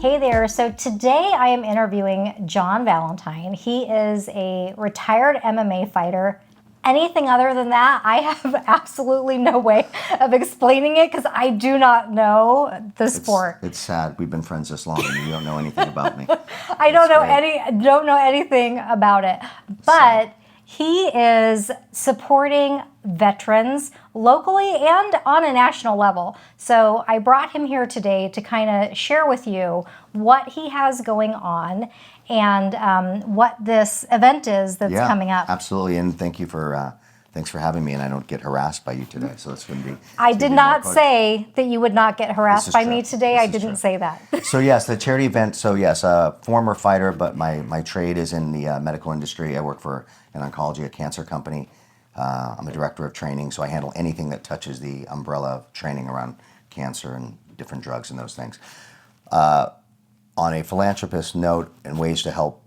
Hey there, so today I am interviewing John Valentine. He is a retired MMA fighter. Anything other than that, I have absolutely no way of explaining it because I do not know the sport. It's sad. We've been friends this long and you don't know anything about me. I don't know anything about it. But he is supporting veterans locally and on a national level. So I brought him here today to kind of share with you what he has going on and what this event is that's coming up. Absolutely, and thanks for having me. And I don't get harassed by you today, so it's going to be. I did not say that you would not get harassed by me today. I didn't say that. So yes, the charity event. So yes, former fighter, but my trade is in the medical industry. I work for an oncology, a cancer company. I'm a director of training, so I handle anything that touches the umbrella of training around cancer and different drugs and those things. On a philanthropist note and ways to help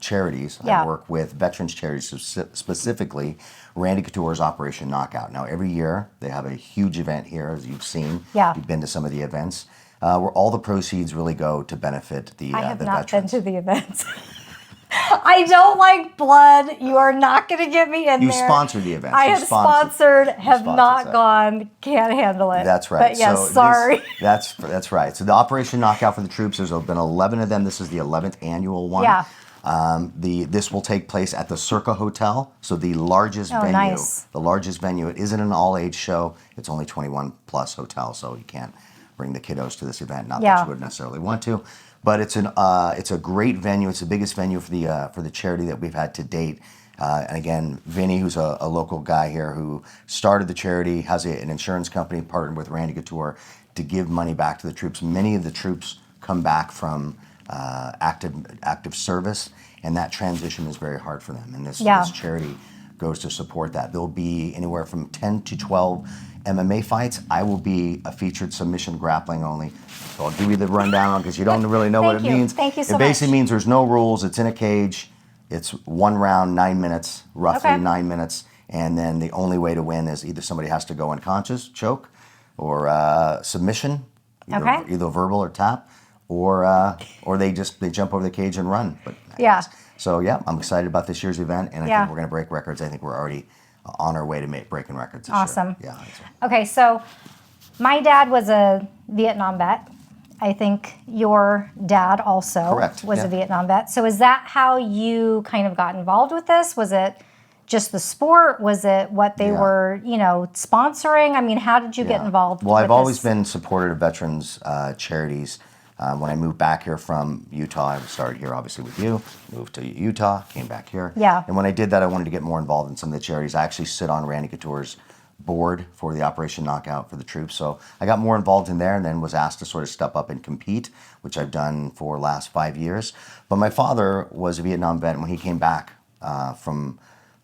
charities, I work with veterans charities, specifically Randy Couture's Operation Knockout. Now, every year they have a huge event here, as you've seen. Yeah. You've been to some of the events, where all the proceeds really go to benefit the veterans. I have not been to the events. I don't like blood. You are not going to get me in there. You sponsored the event. I have sponsored, have not gone, can't handle it. That's right. But yes, sorry. That's right. So the Operation Knockout for the troops, there's been 11 of them. This is the 11th annual one. Yeah. This will take place at the Circa Hotel, so the largest venue. Nice. The largest venue. It isn't an all-age show. It's only 21 plus hotel, so you can't bring the kiddos to this event. Not that you would necessarily want to. But it's a great venue. It's the biggest venue for the charity that we've had to date. And again, Vinny, who's a local guy here who started the charity, has an insurance company partnered with Randy Couture to give money back to the troops. Many of the troops come back from active service, and that transition is very hard for them. And this charity goes to support that. There'll be anywhere from 10 to 12 MMA fights. I will be a featured submission grappling only. So I'll give you the rundown because you don't really know what it means. Thank you so much. It basically means there's no rules. It's in a cage. It's one round, 9 minutes, roughly 9 minutes. And then the only way to win is either somebody has to go unconscious, choke, or submission, either verbal or tap, or they jump over the cage and run. But So I'm excited about this year's event, and I think we're going to break records. I think we're already on our way to breaking records this year. Yeah. Okay, so my dad was a Vietnam vet. I think your dad also was a Vietnam vet. So is that how you kind of got involved with this? Was it just the sport? Was it what they were, sponsoring? I mean, how did you get involved with this? Well, I've always been supportive of veterans charities. When I moved back here from Utah, I started here obviously with you, moved to Utah, came back here. Yeah. And when I did that, I wanted to get more involved in some of the charities. I actually sit on Randy Couture's board for the Operation Knockout for the troops. So I got more involved in there and then was asked to sort of step up and compete, which I've done for the last 5 years. But my father was a Vietnam vet, and when he came back from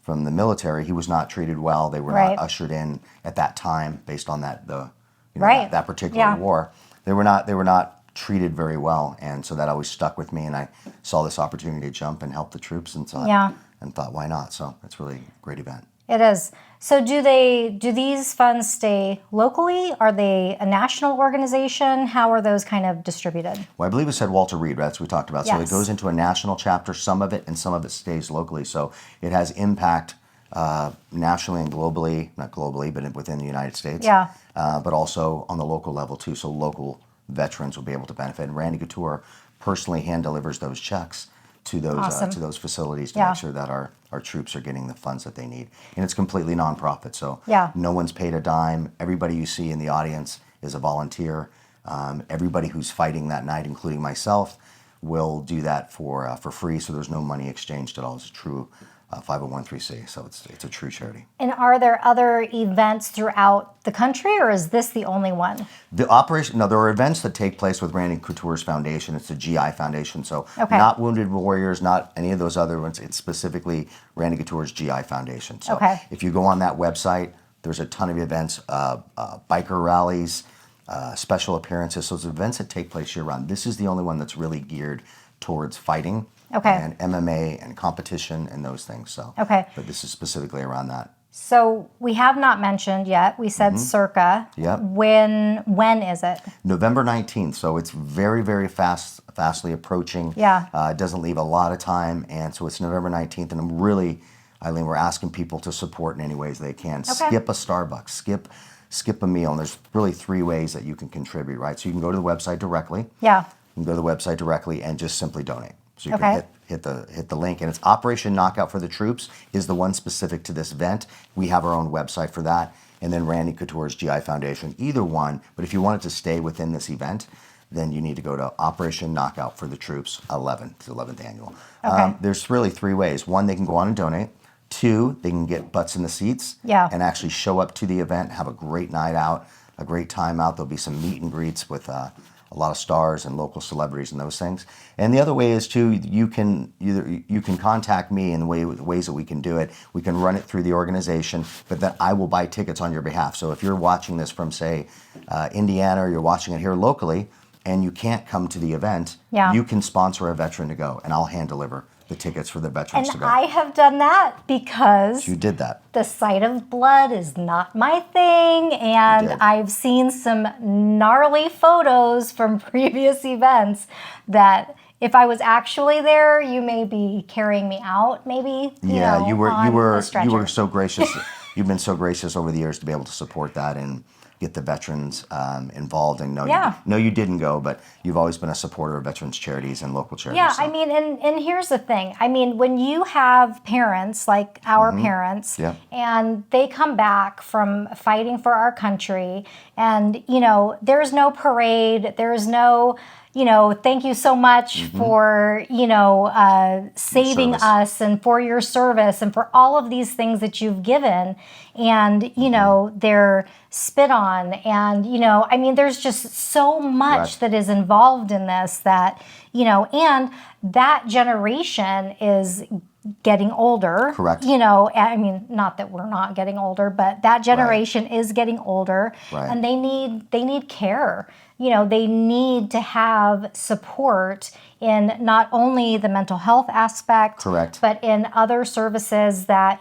the military, he was not treated well. They were not ushered in at that time based on that particular war. They were not treated very well, and so that always stuck with me, and I saw this opportunity to jump and help the troops and thought why not? So it's really a great event. It is. So do these funds stay locally? Are they a national organization? How are those kind of distributed? Well, I believe it said Walter Reed, right? That's what we talked about. Yes. So it goes into a national chapter, some of it, and some of it stays locally. So it has impact nationally and globally, not globally, but within the United States. Yeah. But also on the local level too. So local veterans will be able to benefit. And Randy Couture personally hand delivers those checks to those facilities to make sure that our troops are getting the funds that they need. And it's completely nonprofit, so no one's paid a dime. Everybody you see in the audience is a volunteer. Everybody who's fighting that night, including myself, will do that for free. So there's no money exchanged at all. It's a true 501(c)(3), so it's a true charity. And are there other events throughout the country, or is this the only one? There are events that take place with Randy Couture's foundation. It's a GI foundation, so not Wounded Warriors, not any of those other ones. It's specifically Randy Couture's GI foundation. So if you go on that website, there's a ton of events, biker rallies, special appearances. So it's events that take place year-round. This is the only one that's really geared towards fighting. And MMA and competition and those things. So, but this is specifically around that So we have not mentioned yet. We said circa. Yep. When is it? November 19th. So it's very, very fastly approaching. Yeah. It doesn't leave a lot of time. And so it's November 19th. And I'm really, Eileen, we're asking people to support in any ways they can. Okay. Skip a Starbucks, skip a meal. And there's really 3 ways that you can contribute, right? So you can go to the website directly. Yeah. You can go to the website directly and just simply donate. So you Okay. can hit the link, and it's Operation Knockout for the Troops is the one specific to this event. We have our own website for that, and then Randy Couture's GI Foundation, either one. But if you wanted to stay within this event, then you need to go to Operation Knockout for the Troops 11, it's the 11th annual. Okay. There's really 3 ways. 1, they can go on and donate. 2, they can get butts in the seats and actually show up to the event, have a great night out, a great time out. There'll be some meet and greets with a lot of stars and local celebrities and those things. And the other way is too, you can contact me in the ways that we can do it. We can run it through the organization, but then I will buy tickets on your behalf. So if you're watching this from, say, Indiana, or you're watching it here locally, and you can't come to the event, you can sponsor a veteran to go, and I'll hand deliver the tickets for the veterans to And go. I have done that because You did that. the sight of blood is not my thing, and did. I've seen some gnarly photos from previous events that if I was actually there, you may be carrying me out, maybe. You were on a stretcher. so gracious. You've been so gracious over the years to be able to support that and get the veterans involved. And no, you didn't go, but you've always been a supporter of veterans charities and local charities. Yeah, so. I mean, and here's the thing. I mean, when you have parents like our parents, and they come back from fighting for our country, and, there's no parade, there's no, thank you so much for, saving us and for your service and for all of these things that you've given. And, they're spit on. And, I mean, there's just so much that is involved in this that, and that generation is getting older. Correct. I mean, not that we're not getting older, but that generation is getting older, and they need care. They need to have support in not only the mental health aspect, but in other services that,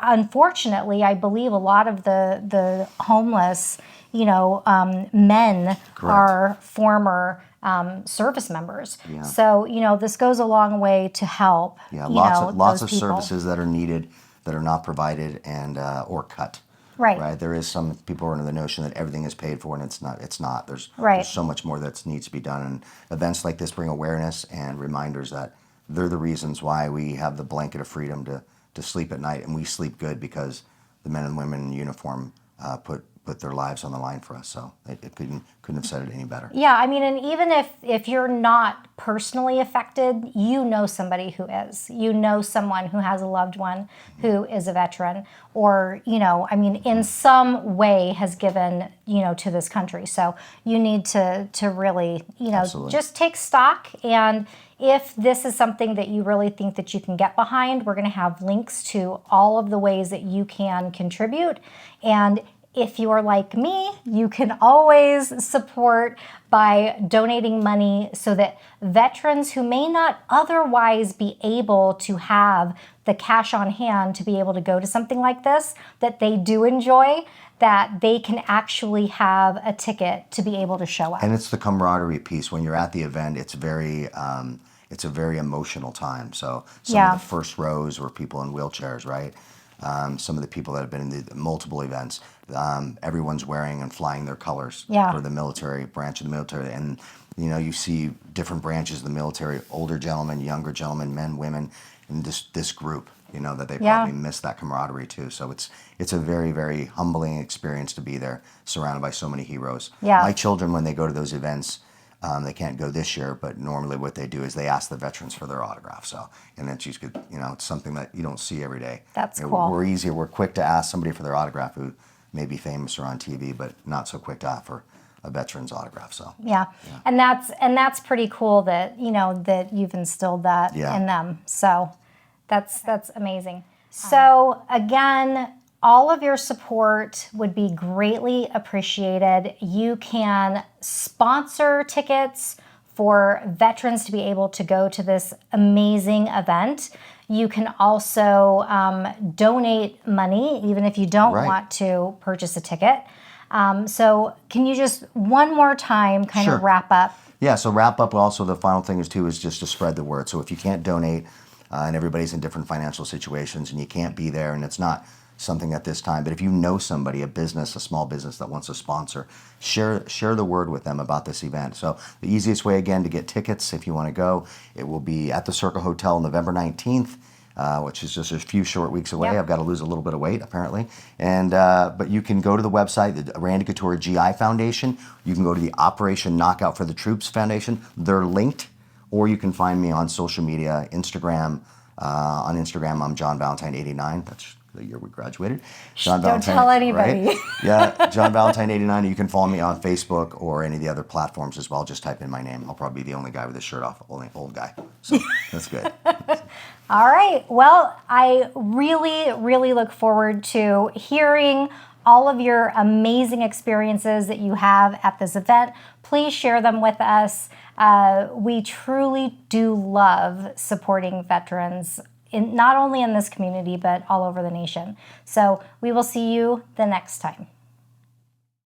unfortunately, I believe a lot of the homeless, men are former service members. So, this goes a long way to help. Lots of people. services that are needed that are not provided and or cut. Right. There is some people are under the notion that everything is paid for, and it's not. There's so much more that needs to be done. And events like this bring awareness and reminders that they're the reasons why we have the blanket of freedom to sleep at night, and we sleep good because the men and women in uniform put their lives on the line for us. So it couldn't have said it any better. Yeah, I mean, and even if you're not personally affected, somebody who is. Someone who has a loved one who is a veteran, or, in some way has given, to this country. So you need to really, just take stock. And if this is something that you really think that you can get behind, we're going to have links to all of the ways that you can contribute. And if you're like me, you can always support by donating money so that veterans who may not otherwise be able to have the cash on hand to be able to go to something like this, that they do enjoy, that they can actually have a ticket to be able to show up. And it's the camaraderie piece. When you're at the event, it's a very emotional time. So some of the first rows were people in wheelchairs, right? Some of the people that have been in the multiple events, everyone's wearing and flying their colors for the military branch of the military. And, you see different branches of the military, older gentlemen, younger gentlemen, men, women, and this group, that they probably miss that camaraderie too. So it's a very, very humbling experience to be there, surrounded by so many heroes. My children, when they go to those events, they can't go this year, but normally what they do is they ask the veterans for their autograph. So, and then she's good, it's something that you don't see every day. That's cool. We're quick to ask somebody for their autograph who may be famous or on TV, but not so quick to offer a veteran's autograph. So and that's pretty cool that that you've instilled that in them. So that's amazing. So again, all of your support would be greatly appreciated. You can sponsor tickets for veterans to be able to go to this amazing event. You can also donate money, even if you don't Right. want to purchase a ticket. So can you just one more time kind Sure. of wrap up? Yeah, so wrap up also, the final thing is too is just to spread the word. So if you can't donate and everybody's in different financial situations and you can't be there and it's not something at this time, but if you know somebody, a business, a small business that wants to sponsor, share the word with them about this event. So the easiest way again to get tickets if you want to go, it will be at the Circle Hotel November 19th. Which is just a few short weeks away. Yep. I've got to lose a little bit of weight, apparently. And but you can go to the website, the Randy Couture GI Foundation. You can go to the Operation Knockout for the Troops Foundation. They're linked. Or you can find me on social media, Instagram. On Instagram, I'm John Valentine 89. That's the year we graduated. John Don't tell anybody. Right? Yeah, John Valentine 89. You can follow me on Facebook or any of the other platforms as well. Just type in my name. I'll probably be the only guy with his shirt off, only old guy. So that's good. All right. Well, I really, really look forward to hearing all of your amazing experiences that you have at this event. Please share them with us. We truly do love supporting veterans, not only in this community, but all over the nation. So we will see you the next time.